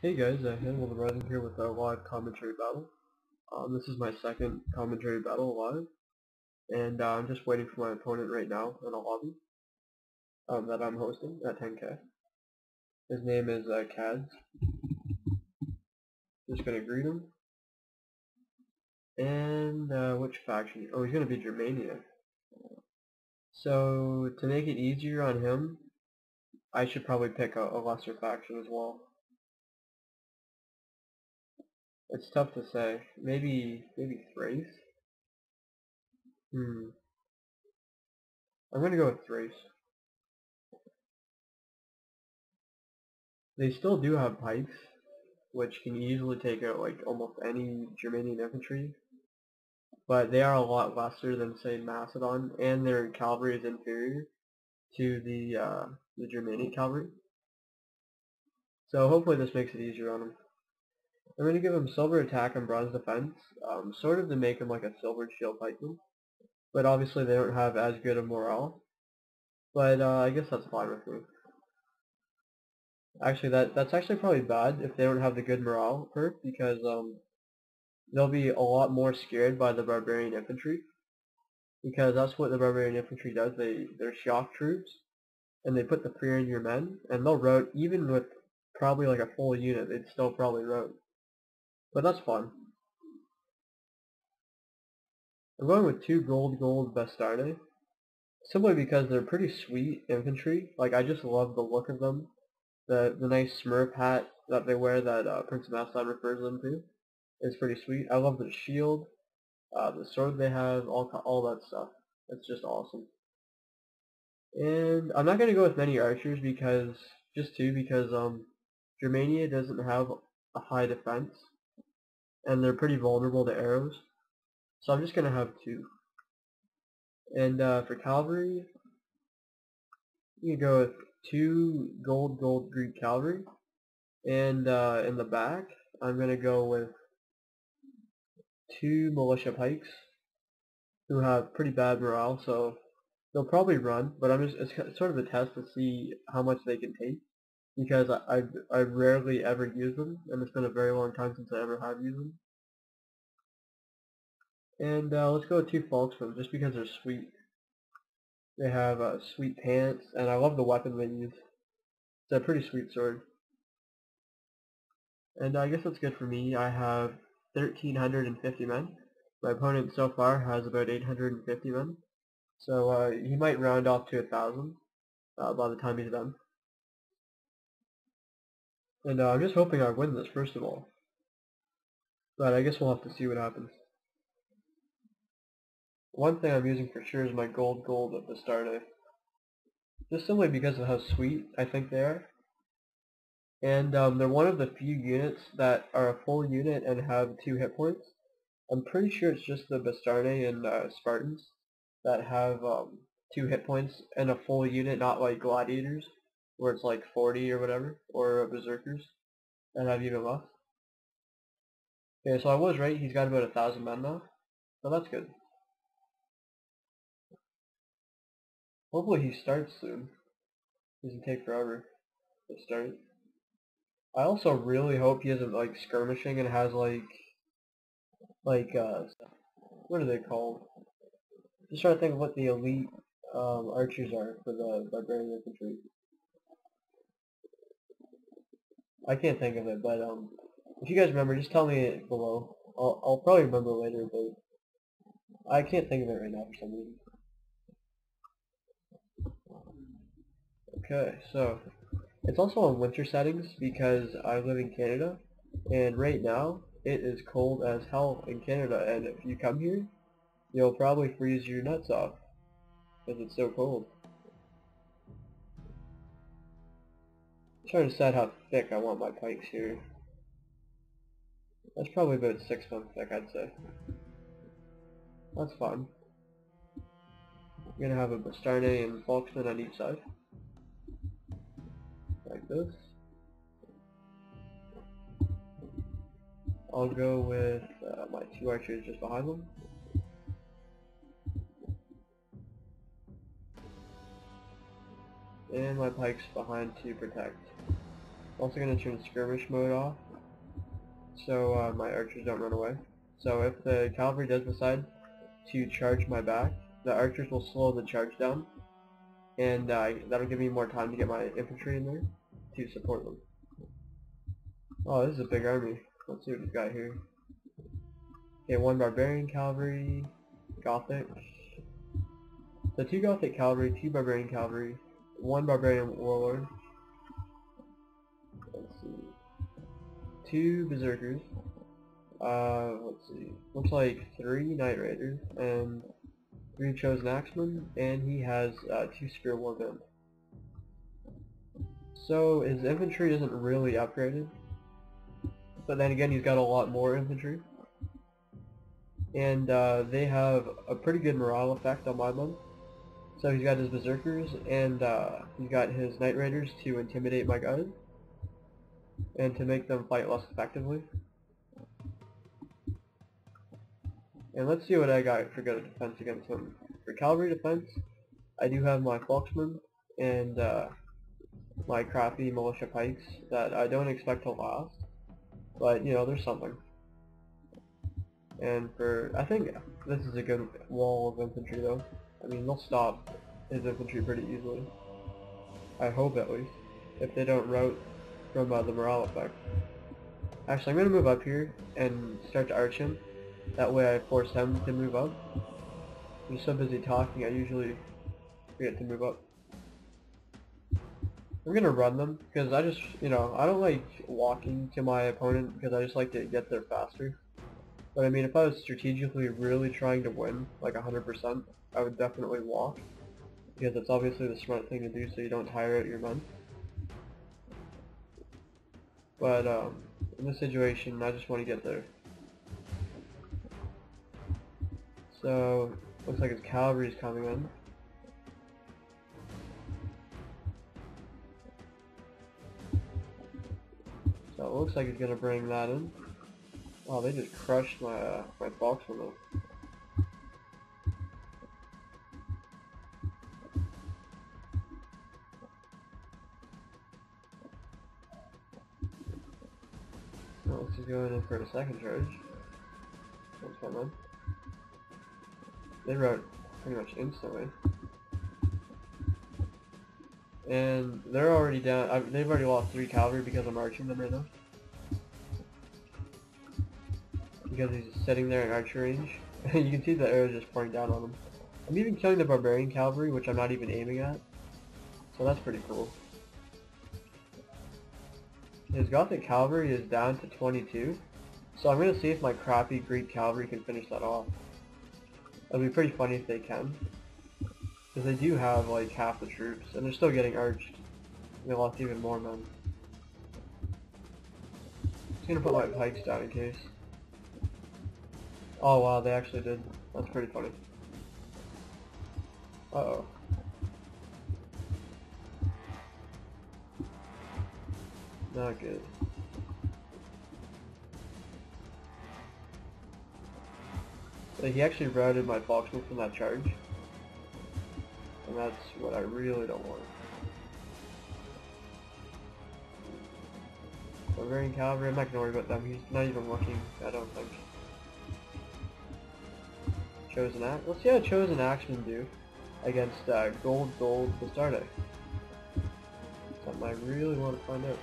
Hey guys, HannibalTheRising here with a live commentary battle. This is my second commentary battle live, and I'm just waiting for my opponent right now in a lobby that I'm hosting at 10k. His name is Kads. Just gonna greet him. And which faction? Oh, he's gonna be Germania. So to make it easier on him, I should probably pick a lesser faction as well. It's tough to say. Maybe Thrace. I'm gonna go with Thrace. They still do have pikes, which can easily take out like almost any Germanian infantry, but they are a lot lesser than say Macedon, and their cavalry is inferior to the Germanian cavalry. So hopefully this makes it easier on them. I'm going to give him silver attack and bronze defense, sort of to make him like a silver shield pikeman, but obviously they don't have as good a morale. But I guess that's fine with me. Actually, that's actually probably bad if they don't have the good morale perk, because they'll be a lot more scared by the barbarian infantry, because that's what the barbarian infantry does. They're shock troops, and they put the fear in your men, and they'll rout even with probably like a full unit. They'd still probably rout, but that's fun. I'm going with 2 gold Bastarde, simply because they're pretty sweet infantry. Like, I just love the look of them, the nice Smurf hat that they wear that Prince of Macedon refers them to is pretty sweet. I love the shield. The sword they have, all that stuff. It's just awesome. And I'm not going to go with many archers because, Germania doesn't have a high defense, and they're pretty vulnerable to arrows. So I'm just going to have 2. And for cavalry, you can go with 2 gold Greek cavalry. And in the back, I'm going to go with 2 militia pikes who have pretty bad morale, so they'll probably run, but it's sort of a test to see how much they can take, because I've rarely ever used them, and it's been a very long time since I ever have used them. And let's go with 2 Falksmen, just because they're sweet. They have sweet pants, and I love the weapon they use. It's a pretty sweet sword. And I guess that's good for me. I have 1,350 men. My opponent so far has about 850 men. So he might round off to 1,000 by the time he's done. And I'm just hoping I win this, first of all. But I guess we'll have to see what happens. One thing I'm using for sure is my gold at the start. Just simply because of how sweet I think they are. And they're one of the few units that are a full unit and have 2 hit points. I'm pretty sure it's just the Bastarde and Spartans that have 2 hit points and a full unit, not like gladiators, where it's like 40 or whatever, or berserkers that have even less. Okay, so I was right, he's got about 1,000 men now, so that's good. Hopefully he starts soon. It doesn't take forever to start. I also really hope he isn't like skirmishing and has like what are they called? Just trying to think of what the elite archers are for the barbarian infantry. I can't think of it, but if you guys remember, just tell me below. I'll probably remember later, but I can't think of it right now for some reason. Okay, so it's also on winter settings because I live in Canada, and right now it is cold as hell in Canada, and if you come here, you'll probably freeze your nuts off because it's so cold. I'm trying to decide how thick I want my pikes here. That's probably about 6 months thick, I'd say. That's fine. I'm gonna have a Bastarde and Falksman on each side. Like this. I'll go with my 2 archers just behind them. And my pikes behind to protect. Also going to turn skirmish mode off, so my archers don't run away. So if the cavalry does decide to charge my back, the archers will slow the charge down, and that'll give me more time to get my infantry in there to support them. Oh, this is a big army. Let's see what we've got here. Okay, 1 barbarian cavalry, Gothic. So 2 Gothic cavalry, 2 barbarian cavalry, 1 barbarian warlord. Let's see. 2 berserkers. Let's see. Looks like 3 knight raiders and 3 chosen axemen, and he has 2 spear warband. So his infantry isn't really upgraded, but then again he's got a lot more infantry. And they have a pretty good morale effect on my men. So he's got his berserkers, and he's got his knight raiders to intimidate my guys and to make them fight less effectively. And let's see what I got for good defense against him. For cavalry defense, I do have my Volksmen and my crappy militia pikes that I don't expect to last, but you know, there's something. And I think this is a good wall of infantry though. I mean, they'll stop his infantry pretty easily. I hope at least, if they don't rout from the morale effect. Actually, I'm going to move up here and start to arch him. That way I force him to move up. I'm so busy talking, I usually forget to move up. I'm going to run them, because I just, you know, I don't like walking to my opponent, because I just like to get there faster. But I mean, if I was strategically really trying to win, like 100%, I would definitely walk. Because it's obviously the smart thing to do so you don't tire out your men. But in this situation, I just want to get there. So, looks like his cavalry's coming in. So it looks like he's going to bring that in. Oh, they just crushed my my Volksmen though. Well, let's just go in for a second charge. That's fine then. They wrote pretty much instantly. And they're already down. They've already lost 3 cavalry because I'm arching them right now. Because he's sitting there in archer range. You can see the arrows just pouring down on him. I'm even killing the barbarian cavalry, which I'm not even aiming at. So that's pretty cool. His Gothic cavalry is down to 22. So I'm going to see if my crappy Greek cavalry can finish that off. It'll be pretty funny if they can. Because they do have like half the troops, and they're still getting arched. They lost even more men. Just going to put my pikes down in case. Oh wow, they actually did. That's pretty funny. Uh-oh. Not good. So he actually routed my Volksmen from that charge. And that's what I really don't want. Barbarian cavalry, I'm not gonna worry about them. He's not even looking, I don't think. Chosen Axe. Let's see how Chosen Axemen do against Gold Bastarde. Something I really want to find out.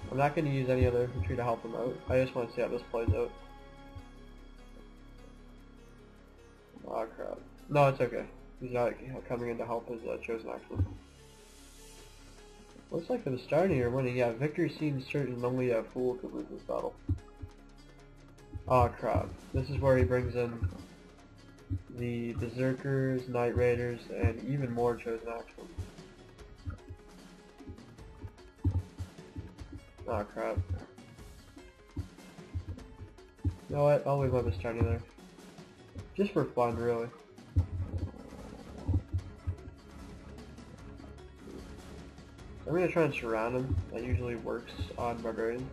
I'm not going to use any other infantry to help him out. I just want to see how this plays out. Oh crap. No, it's okay. He's not coming in to help his Chosen Axemen. Looks like the Bastarde are winning. Yeah, victory seems certain. Only a fool could lose this battle. Oh crap. This is where he brings in the Berserkers, Knight Raiders, and even more Chosen Axemen. Oh crap. You know what? I'll leave my Bastarde there. Just for fun, really. I'm gonna try and surround him. That usually works on barbarians.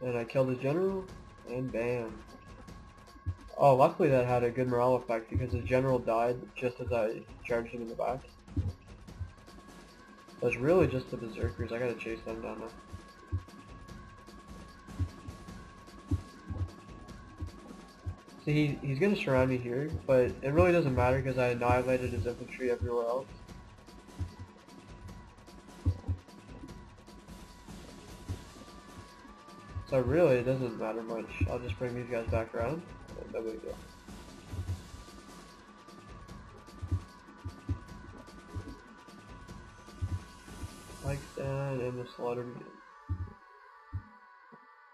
And I killed his general, and bam. Oh, luckily that had a good morale effect because the general died just as I charged him in the back. So it's really just the berserkers. I gotta chase them down now. See, he's gonna surround me here, but it really doesn't matter because I annihilated his infantry everywhere else. So really, it doesn't matter much. I'll just bring these guys back around, and there we go. Spikes down, and the slaughter begins.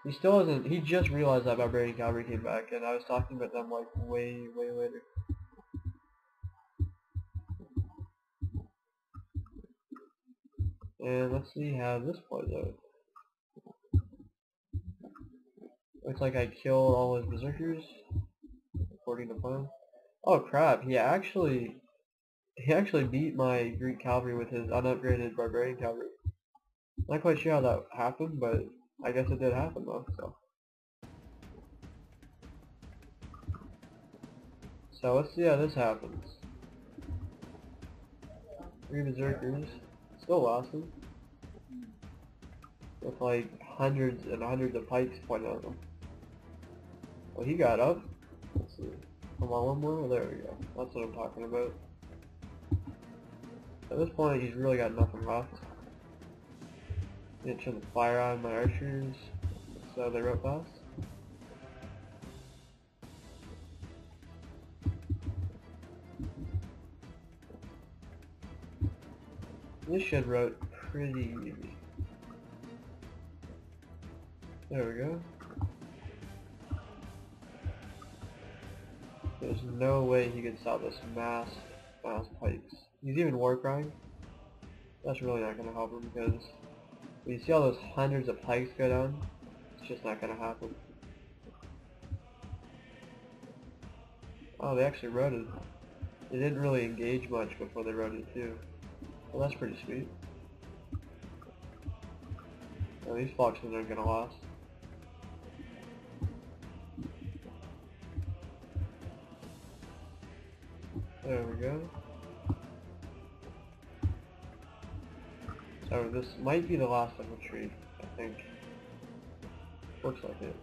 He still hasn't, he just realized that barbarian cavalry came back, and I was talking about them like way later. And let's see how this plays out. Looks like I killed all his berserkers, according to plan. Oh crap, he actually beat my Greek cavalry with his unupgraded barbarian cavalry. Not quite sure how that happened, but I guess it did happen though, so let's see how this happens. 3 berserkers, still lasting, with like hundreds and hundreds of pikes pointed at them. Well, he got up. Let's see. Come on, one more. There we go. That's what I'm talking about. At this point, he's really got nothing left. Didn't turn the fire on my archers, so they wrote fast. This should route pretty easy. There we go. There's no way he could stop this mass pikes. He's even war crying. That's really not going to help him because when you see all those hundreds of pikes go down, it's just not going to happen. Oh, they actually roted. They didn't really engage much before they roted too. Well, that's pretty sweet. Well, these foxes aren't going to last. There we go. So this might be the last infantry, I think. Looks like it.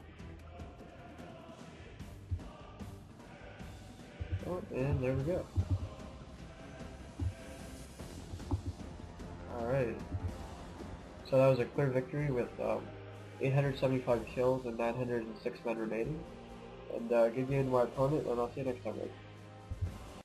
Oh, and there we go. Alright. So that was a clear victory with 875 kills and 906 men remaining. And good game to my opponent, and I'll see you next time, guys.